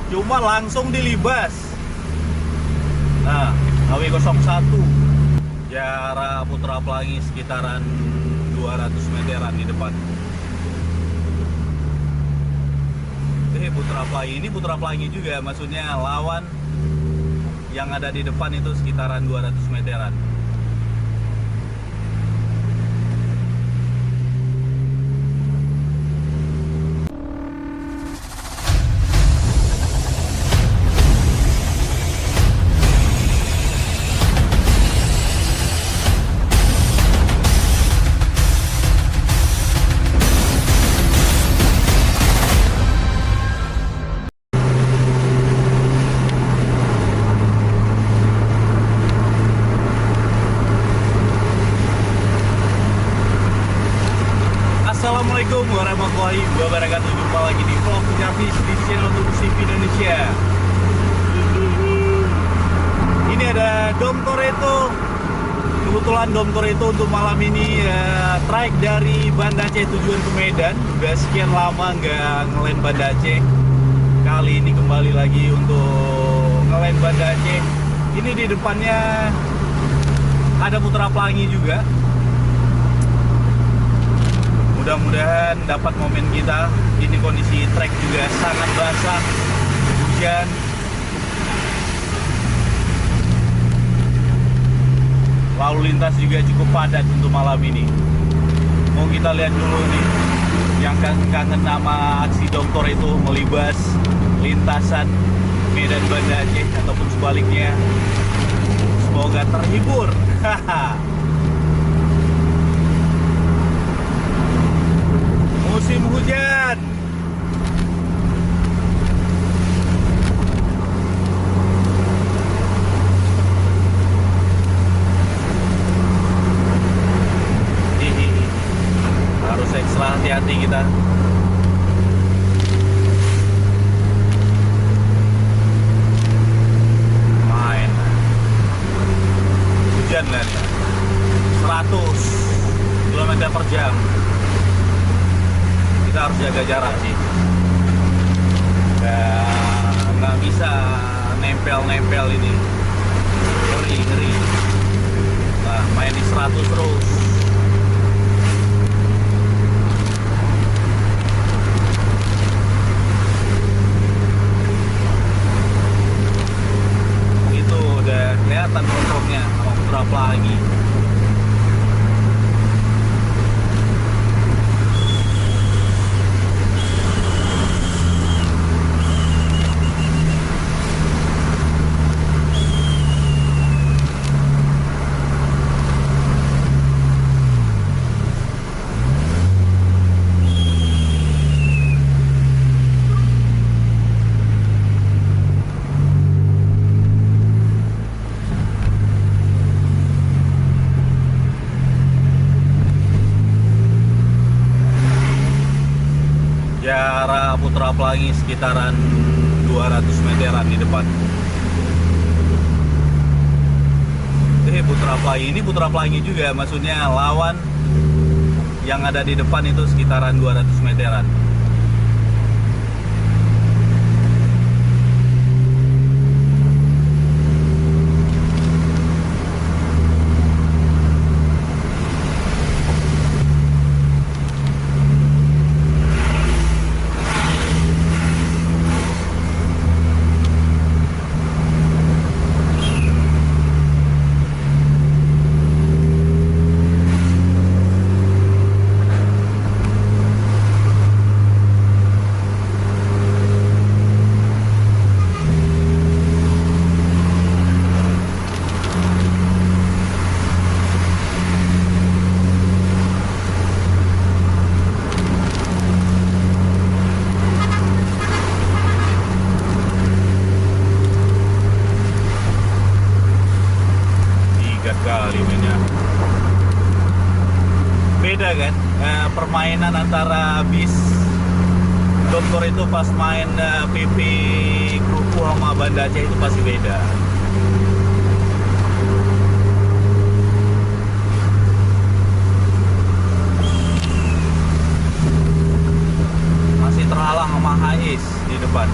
cuma langsung dilibas. Nah, HW01 jarak Putra Pelangi sekitaran 200 meteran di depan. Putra Pelangi ini Putra Pelangi juga, maksudnya lawan yang ada di depan itu sekitaran 200 meteran. Assalamualaikum warahmatullahi wabarakatuh. Jumpa lagi di vlog Jarvis di channel Otomotif Indonesia. Ini ada Dom Toretto. Kebetulan Dom Toretto untuk malam ini trek dari Banda Aceh tujuan ke Medan. Udah sekian lama nggak ngelain Banda Aceh. Kali ini kembali lagi untuk ngelain Banda Aceh. Ini di depannya ada Putra Pelangi juga. Mudah-mudahan dapat momen kita. Ini kondisi trek juga sangat basah, hujan. Lalu lintas juga cukup padat untuk malam ini. Mau kita lihat dulu nih, yang kangen nama aksi Doktor itu melibas lintasan Medan Banda Aceh ataupun sebaliknya. Semoga terhibur. Musim hujan. Harus ekstra hati-hati kita. Main. Hujan kan. 100 km per jam. Kita harus jaga jarak sih, nggak bisa nempel ini, ngeri. Nah, main di 100 terus. Itu udah kelihatan kontrolnya sama Putra Pelangi. Jarak Putra Pelangi sekitaran 200 meteran di depan. Putra Pelangi ini Putra Pelangi juga, maksudnya lawan yang ada di depan itu sekitaran 200 meteran. Kali mainnya beda kan, permainan antara bis Doktor itu pas main PP Krupu sama Banda Aceh itu pasti beda. Masih terhalang sama Hais di depan.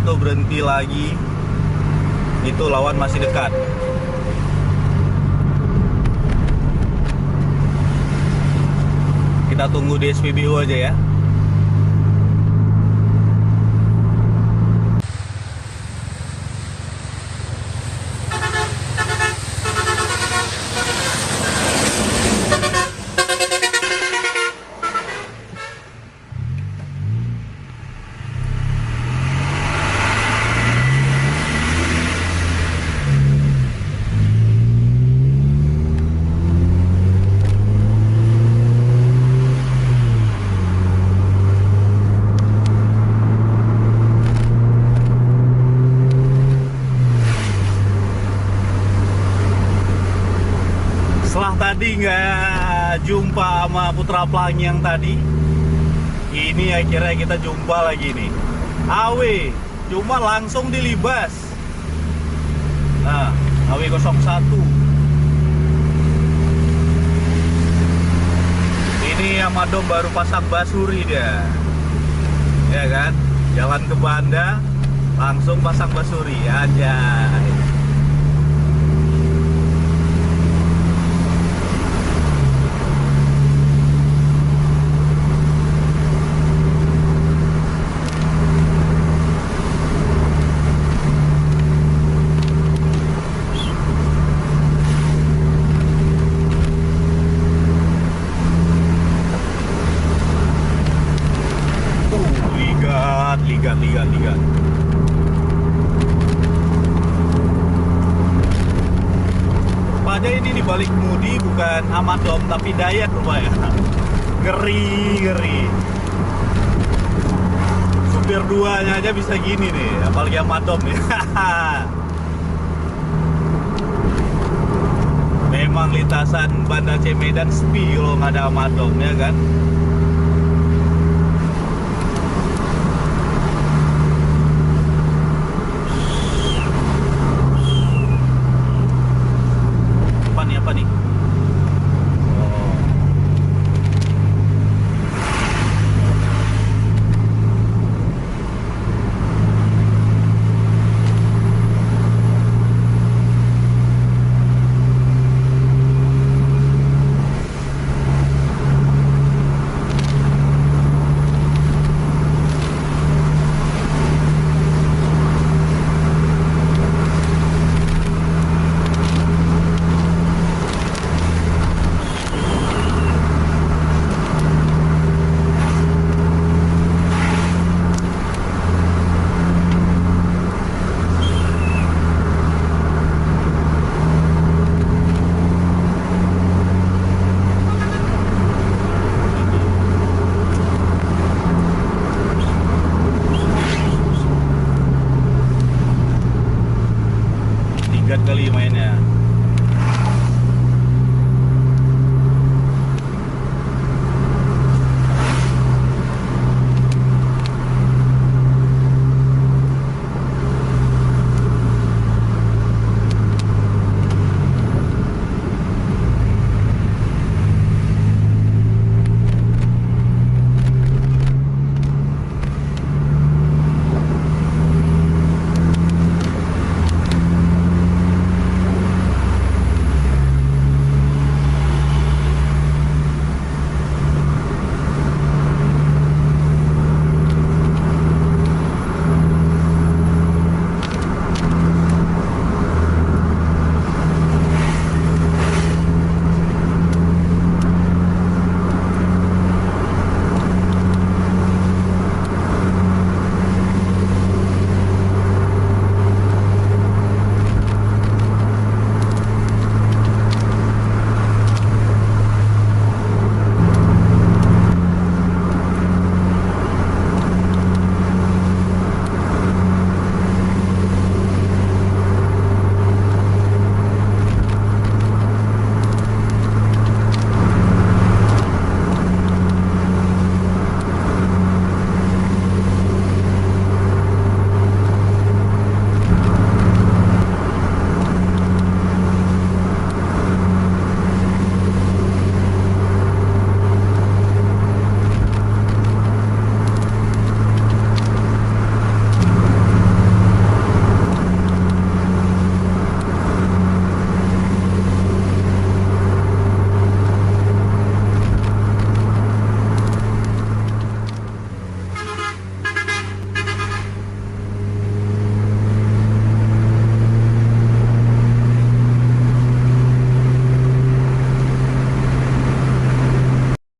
Alberto berhenti lagi, itu lawan masih dekat. Kita tunggu di SPBU aja ya. Setelah tadi nggak jumpa sama Putra Pelangi yang tadi, ini akhirnya kita jumpa lagi nih. AW, cuma langsung dilibas. Nah, AW 01. Ini sama Dom baru pasang basuri dia. Ya kan? Jalan ke Banda, langsung pasang basuri aja. Ligat. Rupanya ini di balik mudi bukan Amadom tapi Dayat rupanya. Ngeri. Supir duanya aja bisa gini nih, apalagi Amadom nih. Memang lintasan Banda Aceh Medan sepi kalau nggak ada Amadom ya kan. Apa nih? Oh. Kali mainnya.